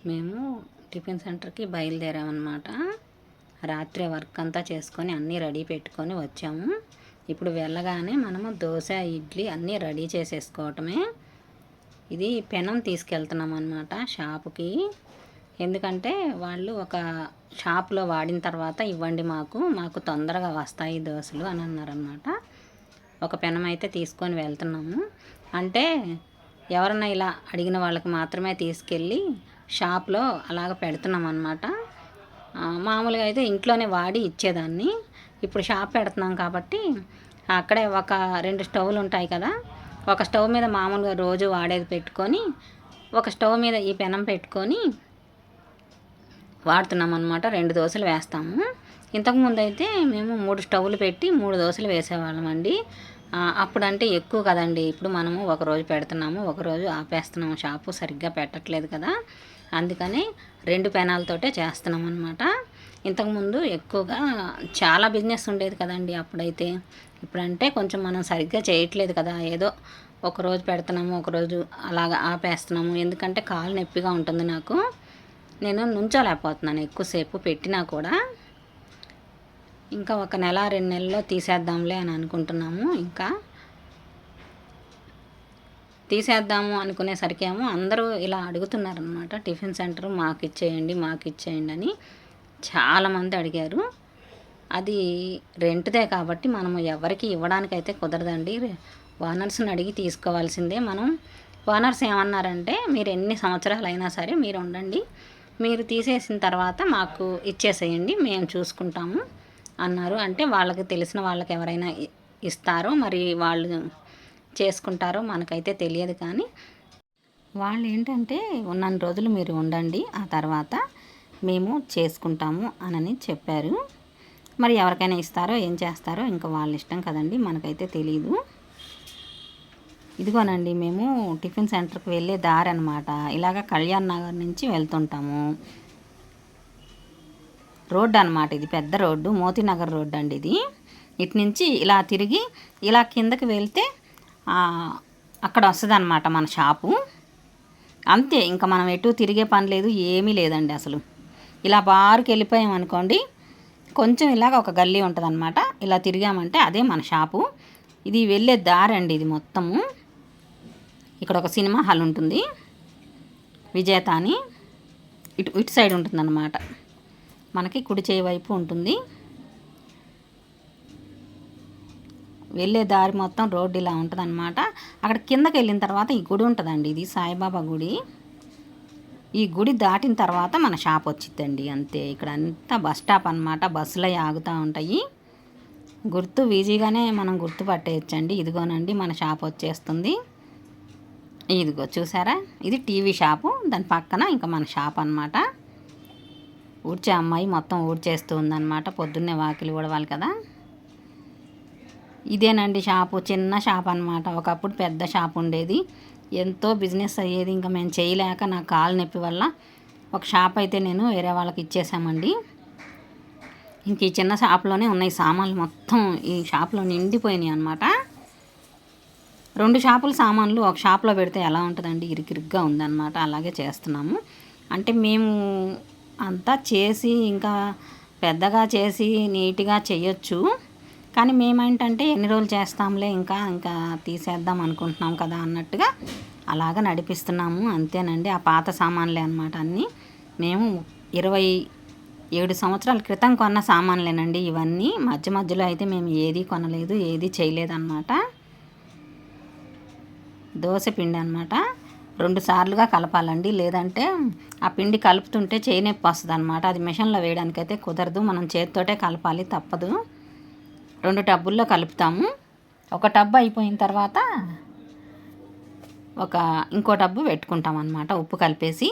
మేము టిఫిన్ సెంటర్కి బయలుదేరామన్నమాట. రాత్రి వర్క్ అంతా చేసుకొని అన్నీ రెడీ పెట్టుకొని వచ్చాము. ఇప్పుడు వెళ్ళగానే మనము దోశ, ఇడ్లీ అన్నీ రెడీ చేసేసుకోవటమే. ఇది పెనం తీసుకెళ్తున్నాం అన్నమాట షాపుకి. ఎందుకంటే వాళ్ళు ఒక షాప్లో వాడిన తర్వాత ఇవ్వండి మాకు తొందరగా వస్తాయి దోశలు అని అన్నారనమాట. ఒక పెనం అయితే తీసుకొని వెళ్తున్నాము. అంటే ఎవరన్నా ఇలా అడిగిన వాళ్ళకి మాత్రమే తీసుకెళ్ళి షాప్లో అలాగ పెడుతున్నాం అన్నమాట. మామూలుగా అయితే ఇంట్లోనే వాడి ఇచ్చేదాన్ని. ఇప్పుడు షాప్ పెడుతున్నాం కాబట్టి అక్కడే ఒక 2 స్టవ్లు ఉంటాయి కదా, ఒక స్టవ్ మీద మామూలుగా రోజు వాడేది పెట్టుకొని ఒక స్టవ్ మీద ఈ పెనం పెట్టుకొని వాడుతున్నాం అన్నమాట. 2 దోశలు వేస్తాము. ఇంతకుముందు అయితే మేము 3 స్టవ్లు పెట్టి 3 దోశలు వేసేవాళ్ళం అండి. అప్పుడంటే ఎక్కువ కదండి. ఇప్పుడు మనము ఒకరోజు పెడుతున్నాము, ఒకరోజు ఆపేస్తున్నాము, షాపు సరిగ్గా పెట్టట్లేదు కదా, అందుకని 2 పెనాలతోటే చేస్తున్నాం అన్నమాట. ఇంతకుముందు ఎక్కువగా చాలా బిజినెస్ ఉండేది కదండి అప్పుడైతే. ఇప్పుడంటే కొంచెం మనం సరిగ్గా చేయట్లేదు కదా, ఏదో ఒకరోజు పెడుతున్నాము, ఒకరోజు అలాగ ఆపేస్తున్నాము. ఎందుకంటే కాలు నొప్పిగా ఉంటుంది నాకు, నేను నుంచోలేకపోతున్నాను ఎక్కువసేపు పెట్టినా కూడా. ఇంకా ఒక నెల 2 నెలల్లో తీసేద్దాంలే అని అనుకుంటున్నాము. ఇంకా తీసేద్దాము అనుకునేసరికి ఏమో అందరూ ఇలా అడుగుతున్నారనమాట, టిఫిన్ సెంటర్ మాకు ఇచ్చేయండి అని చాలామంది అడిగారు. అది రెంట్దే కాబట్టి మనము ఎవరికి ఇవ్వడానికైతే కుదరదండి. ఓనర్స్ని అడిగి తీసుకోవాల్సిందే మనం. ఓనర్స్ ఏమన్నారంటే, మీరు ఎన్ని సంవత్సరాలైనా సరే మీరు ఉండండి, మీరు తీసేసిన తర్వాత మాకు ఇచ్చేసేయండి, మేము చూసుకుంటాము అన్నారు. అంటే వాళ్ళకి తెలిసిన వాళ్ళకి ఎవరైనా ఇస్తారో మరి వాళ్ళు చేసుకుంటారో మనకైతే తెలియదు, కానీ వాళ్ళు ఏంటంటే ఉన్నన్ని రోజులు మీరు ఉండండి, ఆ తర్వాత మేము చేసుకుంటాము అని చెప్పారు. మరి ఎవరికైనా ఇస్తారో ఏం చేస్తారో ఇంకా వాళ్ళ ఇష్టం కదండి, మనకైతే తెలీదు. ఇదిగోనండి మేము టిఫిన్ సెంటర్కి వెళ్ళే దారి అనమాట. ఇలాగ కళ్యాణ్ నగర్ నుంచి వెళ్తుంటాము. రోడ్డు అనమాట, ఇది పెద్ద రోడ్డు, మోతీనగర్ రోడ్డు అండి ఇది. ఇటు నుంచి ఇలా తిరిగి ఇలా కిందకి వెళ్తే అక్కడ వస్తుంది అనమాట మన షాపు. అంతే, ఇంకా మనం ఎటు తిరిగే పని లేదు, ఏమీ లేదండి అసలు. ఇలా బారుకి వెళ్ళిపోయాం అనుకోండి, కొంచెం ఇలాగ ఒక గల్లీ ఉంటుంది అనమాట. ఇలా తిరిగామంటే అదే మన షాపు. ఇది వెళ్ళే దారి అండి ఇది మొత్తము. ఇక్కడ ఒక సినిమా హాల్ ఉంటుంది, విజేత అని. ఇటు సైడ్ ఉంటుంది అన్నమాట, మనకి కుడి చేయి వైపు ఉంటుంది. వెళ్ళే దారి మొత్తం రోడ్డు ఇలా ఉంటుంది అనమాట. అక్కడ కిందకి వెళ్ళిన తర్వాత ఈ గుడి ఉంటుందండి, ఇది సాయిబాబా గుడి. ఈ గుడి దాటిన తర్వాత మన షాప్ వచ్చిద్దండి, అంతే. ఇక్కడ అంతా బస్ స్టాప్ అనమాట, బస్సులు ఆగుతూ ఉంటాయి. గుర్తు ఈజీగానే మనం గుర్తుపట్టేయచ్చండి. ఇదిగోనండి మన షాప్ వచ్చేస్తుంది. ఇదిగో చూసారా, ఇది టీవీ షాపు, దాని పక్కన ఇంకా మన షాప్ అనమాట. ఊడ్చే అమ్మాయి మొత్తం ఊడ్చేస్తూ ఉందన్నమాట, పొద్దున్నే వాకిలి ఊడవాలి కదా. ఇదేనండి షాపు, చిన్న షాప్ అనమాట. ఒకప్పుడు పెద్ద షాప్ ఉండేది, ఎంతో బిజినెస్ అయ్యేది. ఇంకా మేము చేయలేక నా కాలు నొప్పి వల్ల ఒక షాప్ అయితే నేను వేరే వాళ్ళకి ఇచ్చేసామండి. ఇంక ఈ చిన్న షాప్లోనే ఉన్నాయి సామాన్లు మొత్తం, ఈ షాప్లో నిండిపోయినాయి అనమాట. 2 షాపుల సామాన్లు ఒక షాప్లో పెడితే ఎలా ఉంటుందండి, ఇరుకిరుగ్గా ఉందన్నమాట. అలాగే చేస్తున్నాము. అంటే మేము అంతా చేసి ఇంకా పెద్దగా చేసి నీట్గా చేయొచ్చు, కానీ మేమేంటంటే ఎన్ని రోజులు చేస్తాంలే, ఇంకా తీసేద్దాం అనుకుంటున్నాం కదా అన్నట్టుగా అలాగ నడిపిస్తున్నాము, అంతేనండి. ఆ పాత సామాన్లే అనమాట అన్నీ. మేము 27 సంవత్సరాల క్రితం కొన్న సామాన్లేనండి ఇవన్నీ. మధ్యలో అయితే మేము ఏది కొనలేదు, ఏది చేయలేదు అనమాట. దోశ పిండి అనమాట, 2 సార్లుగా కలపాలండి, లేదంటే ఆ పిండి కలుపుతుంటే చేయి నొప్పి వస్తుంది అనమాట. అది మిషన్లో వేయడానికైతే కుదరదు, మనం చేతితోటే కలపాలి, తప్పదు. 2 టబ్బుల్లో కలుపుతాము. ఒక టబ్బు అయిపోయిన తర్వాత ఇంకో టబ్బు పెట్టుకుంటాం అనమాట, ఉప్పు కలిపేసి.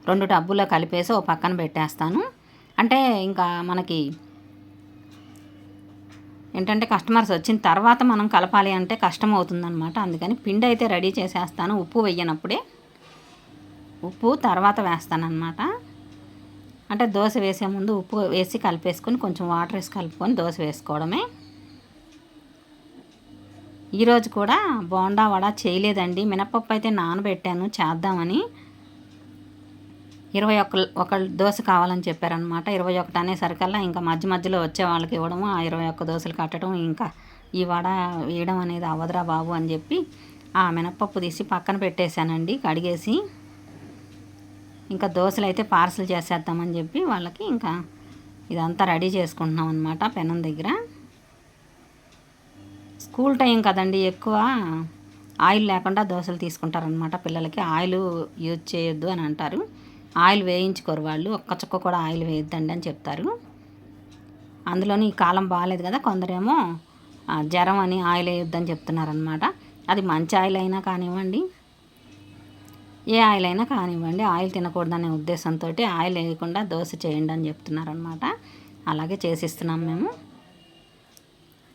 2 టబ్బుల్లో కలిపేసి ఓ పక్కన పెట్టేస్తాను. అంటే ఇంకా మనకి ఏంటంటే కస్టమర్స్ వచ్చిన తర్వాత మనం కలపాలి అంటే కష్టం అవుతుందన్నమాట. అందుకని పిండి అయితే రెడీ చేసేస్తాను, ఉప్పు వేయనప్పుడే. ఉప్పు తర్వాత వేస్తానన్నమాట. అంటే దోశ వేసే ముందు ఉప్పు వేసి కలిపేసుకొని కొంచెం వాటర్ వేసి కలుపుకొని దోశ వేసుకోవడమే. ఈరోజు కూడా బోండా వడ చేయలేదండి, మినపప్పు అయితే నానబెట్టాను చేద్దామని. ఒక దోశ కావాలని చెప్పారనమాట. 21 అనేసరికల్లా ఇంకా మధ్య మధ్యలో వచ్చే వాళ్ళకి ఇవ్వడము, ఆ 21 దోశలు కట్టడం, ఇంకా ఈ వడ వేయడం అనేది అవ్వదురా బాబు అని చెప్పి ఆ మినపప్పు తీసి పక్కన పెట్టేశానండి కడిగేసి. ఇంకా దోశలు అయితే పార్సల్ చేసేద్దామని చెప్పి వాళ్ళకి ఇంకా ఇదంతా రెడీ చేసుకుంటున్నాం అనమాట పెనం దగ్గర. స్కూల్ టైం కదండి, ఎక్కువ ఆయిల్ లేకుండా దోశలు తీసుకుంటారనమాట. పిల్లలకి ఆయిల్ యూజ్ చేయొద్దు అని అంటారు. ఆయిల్ వేయించుకోరు వాళ్ళు, ఒక్క చుక్క కూడా ఆయిల్ వేయొద్దండి అని చెప్తారు. అందులోని ఈ కాలం బాగాలేదు కదా, కొందరేమో జ్వరం అని ఆయిల్ వేయొద్దని చెప్తున్నారనమాట. అది మంచి ఆయిల్ అయినా కానివ్వండి, ఏ ఆయిల్ అయినా కానివ్వండి, ఆయిల్ తినకూడదనే ఉద్దేశంతో ఆయిల్ వేయకుండా దోశ చేయండి అని చెప్తున్నారనమాట. అలాగే చేసిస్తున్నాం మేము.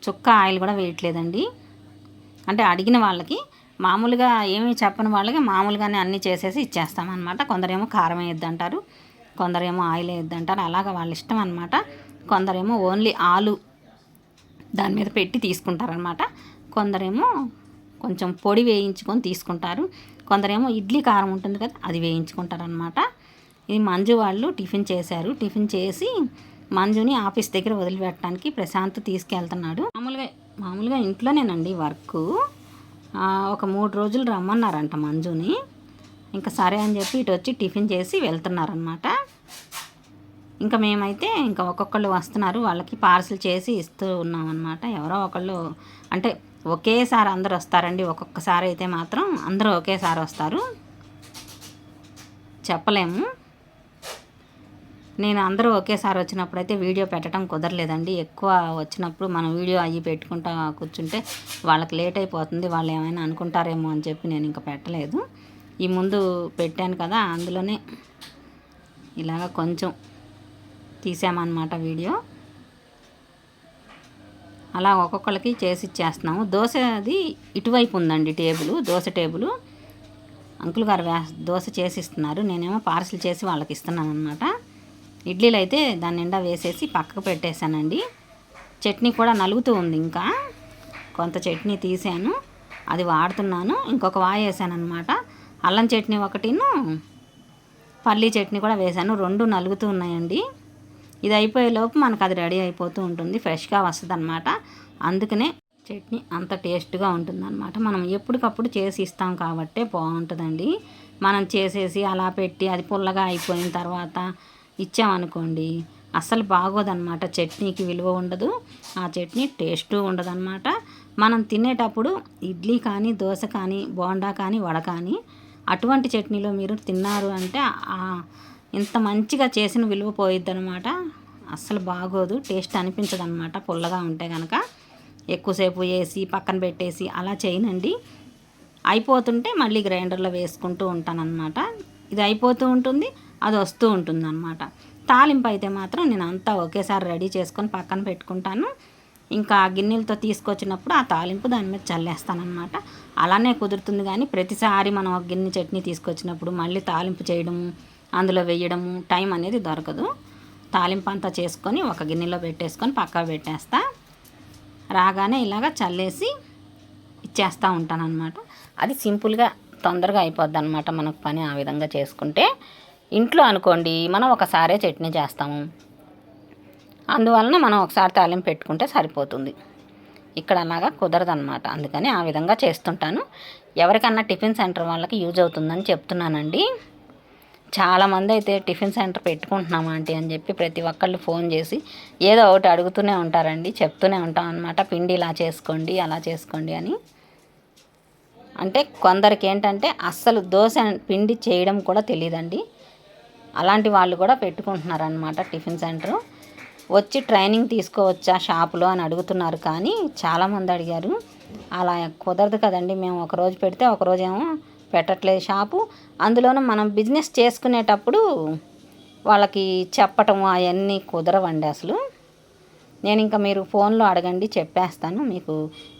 చుక్క ఆయిల్ కూడా వేయట్లేదండి. అంటే అడిగిన వాళ్ళకి మామూలుగా ఏమీ చెప్పని వాళ్ళకి మామూలుగానే అన్నీ చేసేసి ఇచ్చేస్తామన్నమాట. కొందరేమో కారం వేయొద్దంటారు, కొందరేమో ఆయిల్ వేయొద్దంటారు. అలాగ వాళ్ళ ఇష్టం అనమాట. కొందరేమో ఓన్లీ ఆలు దాని మీద పెట్టి తీసుకుంటారనమాట. కొందరేమో కొంచెం పొడి వేయించుకొని తీసుకుంటారు. కొందరేమో ఇడ్లీ కారం ఉంటుంది కదా, అది వేయించుకుంటారనమాట. ఇది మంజు వాళ్ళు టిఫిన్ చేశారు. టిఫిన్ చేసి మంజుని ఆఫీస్ దగ్గర వదిలిపెట్టడానికి ప్రశాంత్ తీసుకెళ్తున్నాడు. మామూలుగా ఇంట్లోనేనండి వర్క్. ఒక 3 రోజులు రమ్మన్నారంట మంజుని. ఇంకా సరే అని చెప్పి ఇటు వచ్చి టిఫిన్ చేసి వెళ్తున్నారనమాట. ఇంకా మేమైతే ఇంకా ఒక్కొక్కళ్ళు వస్తున్నారు, వాళ్ళకి పార్సిల్ చేసి ఇస్తూ ఉన్నామన్నమాట. ఎవరో ఒకళ్ళు అంటే ఒకేసారి అందరు వస్తారండి. ఒక్కొక్కసారి అయితే మాత్రం అందరూ ఒకేసారి వస్తారు, చెప్పలేము. నేను అందరూ ఒకేసారి వచ్చినప్పుడు అయితే వీడియో పెట్టడం కుదరలేదండి. ఎక్కువ వచ్చినప్పుడు మనం వీడియో అయ్యి పెట్టుకుంటా కూర్చుంటే వాళ్ళకి లేట్ అయిపోతుంది, వాళ్ళు ఏమైనా అనుకుంటారేమో అని చెప్పి నేను ఇంకా పెట్టలేదు. ఈ ముందు పెట్టాను కదా, అందులోనే ఇలాగ కొంచెం తీసామన్నమాట వీడియో. అలా ఒక్కొక్కరికి చేసి ఇచ్చేస్తున్నాము. దోశ అది ఇటువైపు ఉందండి టేబుల్, దోశ టేబుల్. అంకుల్ గారు దోశ చేసి ఇస్తున్నారు, నేనేమో పార్సిల్ చేసి వాళ్ళకి ఇస్తున్నాను అనమాట. ఇడ్లీలు అయితే దాని నిండా వేసేసి పక్కకు పెట్టేశానండి. చట్నీ కూడా నలుగుతూ ఉంది, ఇంకా కొంత చట్నీ తీసాను, అది వాడుతున్నాను. ఇంకొక వాయి వేసాను అనమాట. అల్లం చట్నీ ఒకటిను పల్లీ చట్నీ కూడా వేసాను, 2 నలుగుతూ ఉన్నాయండి. ఇది అయిపోయేలోపు మనకు అది రెడీ అయిపోతూ ఉంటుంది, ఫ్రెష్గా వస్తుంది అనమాట. అందుకనే చట్నీ అంత టేస్ట్గా ఉంటుందన్నమాట. మనం ఎప్పటికప్పుడు చేసి ఇస్తాం కాబట్టే బాగుంటుందండి. మనం చేసేసి అలా పెట్టి అది పుల్లగా అయిపోయిన తర్వాత ఇచ్చామనుకోండి అస్సలు బాగోదన్నమాట. చట్నీకి విలువ ఉండదు, ఆ చట్నీ టేస్టు ఉండదన్నమాట. మనం తినేటప్పుడు ఇడ్లీ కానీ, దోశ కానీ, బోండా కానీ, వడ కానీ అటువంటి చట్నీలో మీరు తిన్నారు అంటే ఇంత మంచిగా చేసిన విలువ పోయిద్ది అనమాట. అస్సలు బాగోదు, టేస్ట్ అనిపించదు అనమాట. పుల్లగా ఉంటే కనుక ఎక్కువసేపు వేసి పక్కన పెట్టేసి అలా చేయనండి. అయిపోతుంటే మళ్ళీ గ్రైండర్లో వేసుకుంటూ ఉంటానన్నమాట. ఇది అయిపోతూ ఉంటుంది, అది వస్తూ ఉంటుంది అనమాట. తాలింపు అయితే మాత్రం నేను అంతా ఒకేసారి రెడీ చేసుకొని పక్కన పెట్టుకుంటాను. ఇంకా గిన్నెలతో తీసుకొచ్చినప్పుడు ఆ తాలింపు దాని మీద చల్లేస్తానమాట. అలానే కుదురుతుంది. కానీ ప్రతిసారి మనం ఒక గిన్నె చట్నీ తీసుకొచ్చినప్పుడు మళ్ళీ తాలింపు చేయడము, అందులో వేయడము టైం అనేది దొరకదు. తాలింపు అంతా చేసుకొని ఒక గిన్నెలో పెట్టేసుకొని పక్కా పెట్టేస్తా. రాగానే ఇలాగ చల్లేసి ఇచ్చేస్తూ ఉంటానన్నమాట. అది సింపుల్గా తొందరగా అయిపోద్ది అనమాట మనకు పని ఆ విధంగా చేసుకుంటే. ఇంట్లో అనుకోండి మనం ఒకసారే చట్నీ చేస్తాము, అందువలన మనం ఒకసారి తాలింపు పెట్టుకుంటే సరిపోతుంది. ఇక్కడ అలాగా కుదరదన్నమాట, అందుకని ఆ విధంగా చేస్తుంటాను. ఎవరికన్నా టిఫిన్ సెంటర్ వాళ్ళకి యూజ్ అవుతుందని చెప్తున్నానండి. చాలామంది అయితే టిఫిన్ సెంటర్ పెట్టుకుంటున్నాం ఆంటీ అని చెప్పి ప్రతి ఒక్కళ్ళు ఫోన్ చేసి ఏదో ఒకటి అడుగుతూనే ఉంటారండి, చెప్తూనే ఉంటాం అనమాట. పిండి ఇలా చేసుకోండి, అలా చేసుకోండి అని. అంటే కొందరికి ఏంటంటే అస్సలు దోశ పిండి చేయడం కూడా తెలియదండి, అలాంటి వాళ్ళు కూడా పెట్టుకుంటున్నారనమాట టిఫిన్ సెంటరు. వచ్చి ట్రైనింగ్ తీసుకోవచ్చా షాపులో అని అడుగుతున్నారు. కానీ చాలామంది అడిగారు. అలా కుదరదు కదండి, మేము ఒకరోజు పెడితే ఒకరోజు ఏమో పెట్టట్లేదు షాపు. అందులోనూ మనం బిజినెస్ చేసుకునేటప్పుడు వాళ్ళకి చెప్పటము అవన్నీ కుదరవండి అసలు. నేను ఇంకా మీరు ఫోన్లో అడగండి, చెప్పేస్తాను మీకు.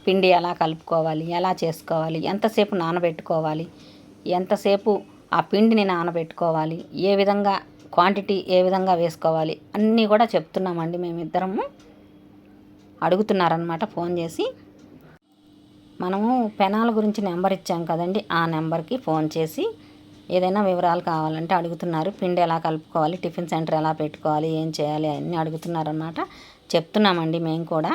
పిండి ఎలా కలుపుకోవాలి, ఎలా చేసుకోవాలి, ఎంతసేపు నానబెట్టుకోవాలి, ఎంతసేపు ఆ పిండిని నానబెట్టుకోవాలి, ఏ విధంగా క్వాంటిటీ ఏ విధంగా వేసుకోవాలి అన్నీ కూడా చెప్తున్నామండి. మేమిద్దరము అడుగుతున్నారనమాట ఫోన్ చేసి. మనము పెనాల గురించి నెంబర్ ఇచ్చాం కదండి, ఆ నెంబర్కి ఫోన్ చేసి ఏదైనా వివరాలు కావాలంటే అడుగుతున్నారు. పిండి ఎలా కలుపుకోవాలి, టిఫిన్ సెంటర్ ఎలా పెట్టుకోవాలి, ఏం చేయాలి అన్నీ అడుగుతున్నారన్నమాట. చెప్తున్నామండి మేము కూడా.